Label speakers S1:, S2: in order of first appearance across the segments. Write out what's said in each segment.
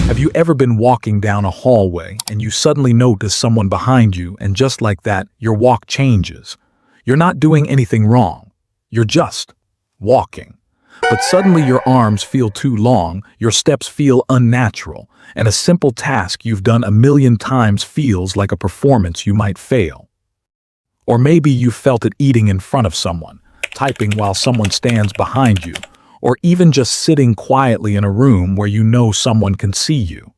S1: Have you ever been walking down a hallway and you suddenly notice someone behind you, and just like that, your walk changes? You're not doing anything wrong. You're just walking. But suddenly your arms feel too long, your steps feel unnatural, and a simple task you've done a million times feels like a performance you might fail. Or maybe you felt it eating in front of someone, typing while someone stands behind you, or even just sitting quietly in a room where you know someone can see you.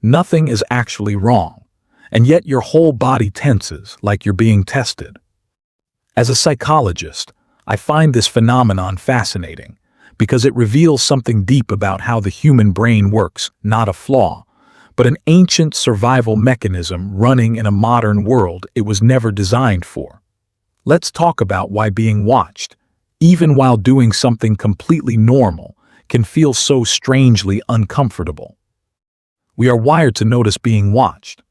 S1: Nothing is actually wrong, and yet your whole body tenses like you're being tested. As a psychologist, I find this phenomenon fascinating because it reveals something deep about how the human brain works, not a flaw, but an ancient survival mechanism running in a modern world it was never designed for. Let's talk about why being watched, even while doing something completely normal, can feel so strangely uncomfortable. We are wired to notice being watched.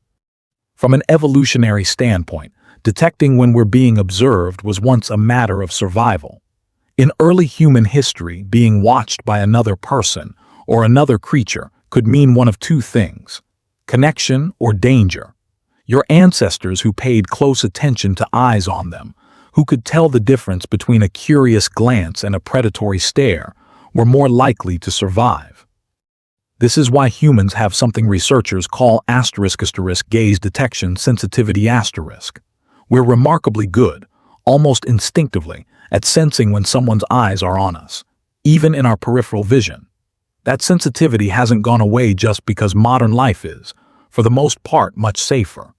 S1: From an evolutionary standpoint, detecting when we're being observed was once a matter of survival. In early human history, being watched by another person or another creature could mean one of two things: connection or danger. Your ancestors who paid close attention to eyes on them, who could tell the difference between a curious glance and a predatory stare, were more likely to survive. This is why humans have something researchers call ** gaze detection sensitivity *. We're remarkably good, almost instinctively, at sensing when someone's eyes are on us, even in our peripheral vision. That sensitivity hasn't gone away just because modern life is, for the most part, much safer.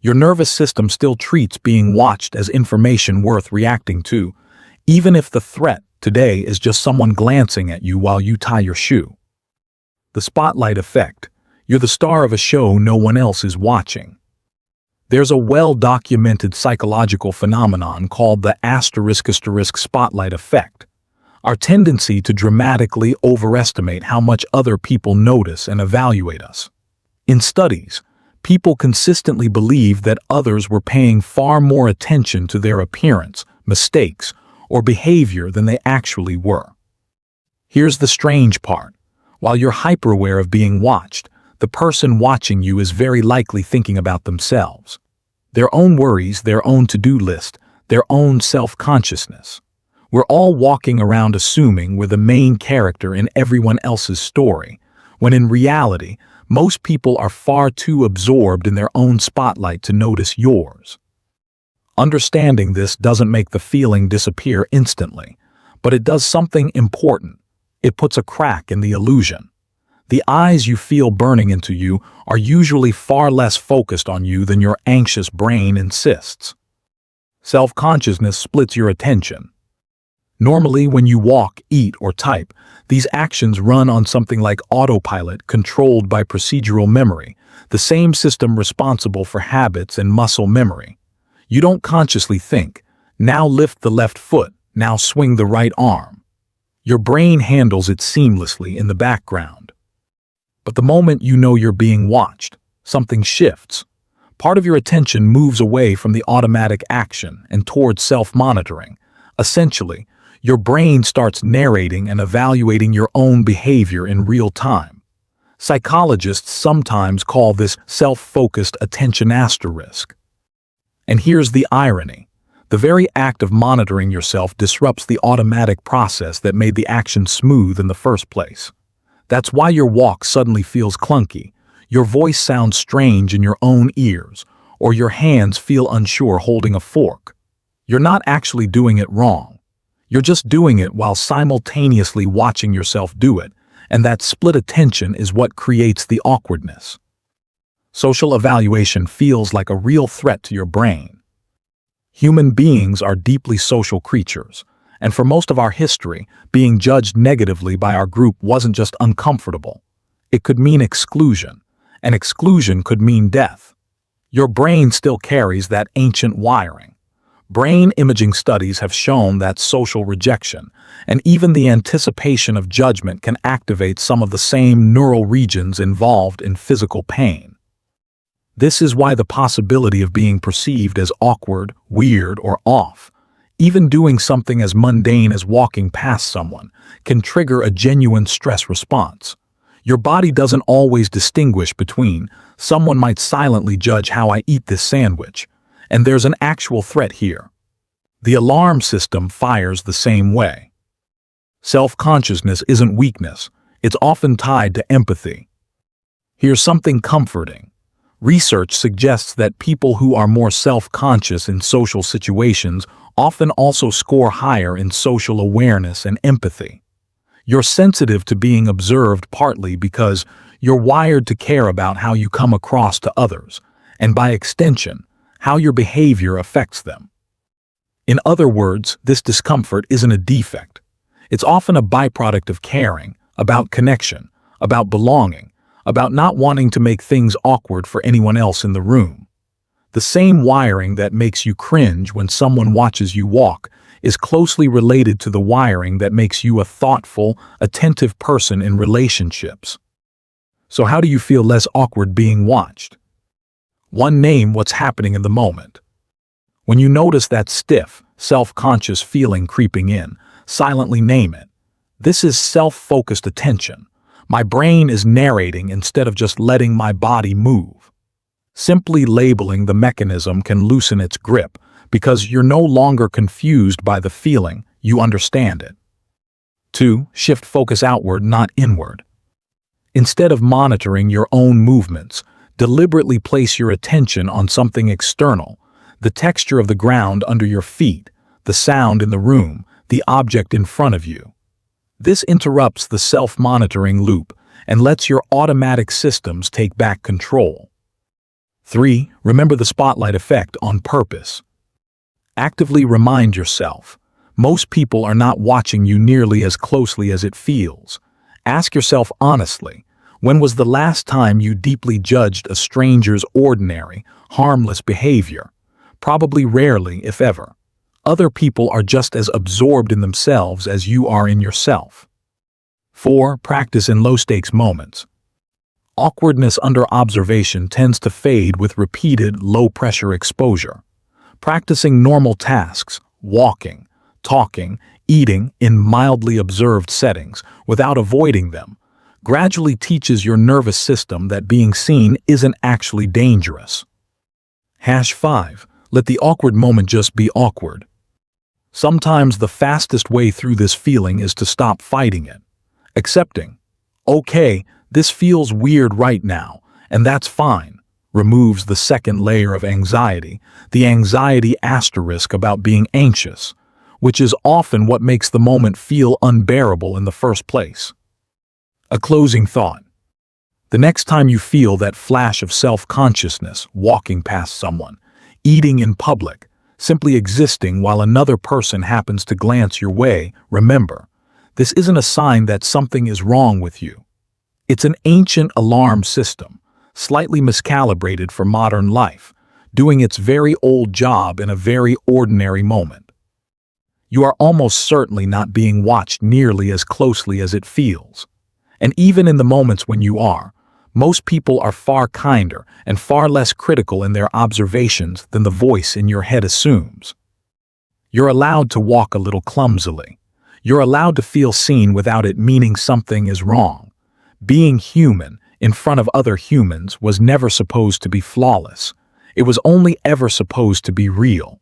S1: Your nervous system still treats being watched as information worth reacting to, even if the threat today is just someone glancing at you while you tie your shoe. The spotlight effect. You're the star of a show no one else is watching. There's a well-documented psychological phenomenon called the ** spotlight effect. Our tendency to dramatically overestimate how much other people notice and evaluate us. In studies, people consistently believed that others were paying far more attention to their appearance, mistakes, or behavior than they actually were. Here's the strange part. While you're hyper-aware of being watched, the person watching you is very likely thinking about themselves. Their own worries, their own to-do list, their own self-consciousness. We're all walking around assuming we're the main character in everyone else's story, when in reality, most people are far too absorbed in their own spotlight to notice yours. Understanding this doesn't make the feeling disappear instantly, but it does something important. It puts a crack in the illusion. The eyes you feel burning into you are usually far less focused on you than your anxious brain insists. Self-consciousness splits your attention. Normally, when you walk, eat, or type, these actions run on something like autopilot controlled by procedural memory, the same system responsible for habits and muscle memory. You don't consciously think, now lift the left foot, now swing the right arm. Your brain handles it seamlessly in the background. But the moment you know you're being watched, something shifts. Part of your attention moves away from the automatic action and towards self-monitoring. Essentially, your brain starts narrating and evaluating your own behavior in real time. Psychologists sometimes call this self-focused attention asterisk. And here's the irony. The very act of monitoring yourself disrupts the automatic process that made the action smooth in the first place. That's why your walk suddenly feels clunky, your voice sounds strange in your own ears, or your hands feel unsure holding a fork. You're not actually doing it wrong. You're just doing it while simultaneously watching yourself do it, and that split attention is what creates the awkwardness. Social evaluation feels like a real threat to your brain. Human beings are deeply social creatures, and for most of our history, being judged negatively by our group wasn't just uncomfortable. It could mean exclusion, and exclusion could mean death. Your brain still carries that ancient wiring. Brain imaging studies have shown that social rejection, and even the anticipation of judgment, can activate some of the same neural regions involved in physical pain. This is why the possibility of being perceived as awkward, weird, or off, even doing something as mundane as walking past someone, can trigger a genuine stress response. Your body doesn't always distinguish between someone might silently judge how I eat this sandwich, and there's an actual threat here. The alarm system fires the same way. Self-consciousness isn't weakness. It's often tied to empathy. Here's something comforting. Research suggests that people who are more self-conscious in social situations often also score higher in social awareness and empathy. You're sensitive to being observed partly because you're wired to care about how you come across to others, and by extension, how your behavior affects them. In other words, this discomfort isn't a defect. It's often a byproduct of caring, about connection, about belonging, about not wanting to make things awkward for anyone else in the room. The same wiring that makes you cringe when someone watches you walk is closely related to the wiring that makes you a thoughtful, attentive person in relationships. So how do you feel less awkward being watched? One, name what's happening in the moment. When you notice that stiff, self-conscious feeling creeping in, silently name it. This is self-focused attention. My brain is narrating instead of just letting my body move. Simply labeling the mechanism can loosen its grip because you're no longer confused by the feeling, you understand it. 2. Shift focus outward, not inward. Instead of monitoring your own movements, deliberately place your attention on something external, the texture of the ground under your feet, the sound in the room, the object in front of you. This interrupts the self-monitoring loop and lets your automatic systems take back control. 3. Remember the spotlight effect on purpose. Actively remind yourself, most people are not watching you nearly as closely as it feels. Ask yourself honestly, when was the last time you deeply judged a stranger's ordinary, harmless behavior? Probably rarely, if ever. Other people are just as absorbed in themselves as you are in yourself. 4. Practice in low-stakes moments. Awkwardness under observation tends to fade with repeated low-pressure exposure. Practicing normal tasks, walking, talking, eating in mildly observed settings without avoiding them gradually teaches your nervous system that being seen isn't actually dangerous. 5. Let the awkward moment just be awkward. Sometimes the fastest way through this feeling is to stop fighting it. Accepting, okay, this feels weird right now, and that's fine, removes the second layer of anxiety, the anxiety asterisk about being anxious, which is often what makes the moment feel unbearable in the first place. A closing thought. The next time you feel that flash of self-consciousness walking past someone, eating in public, simply existing while another person happens to glance your way, remember, this isn't a sign that something is wrong with you. It's an ancient alarm system, slightly miscalibrated for modern life, doing its very old job in a very ordinary moment. You are almost certainly not being watched nearly as closely as it feels. And even in the moments when you are, most people are far kinder and far less critical in their observations than the voice in your head assumes. You're allowed to walk a little clumsily. You're allowed to feel seen without it meaning something is wrong. Being human in front of other humans was never supposed to be flawless. It was only ever supposed to be real.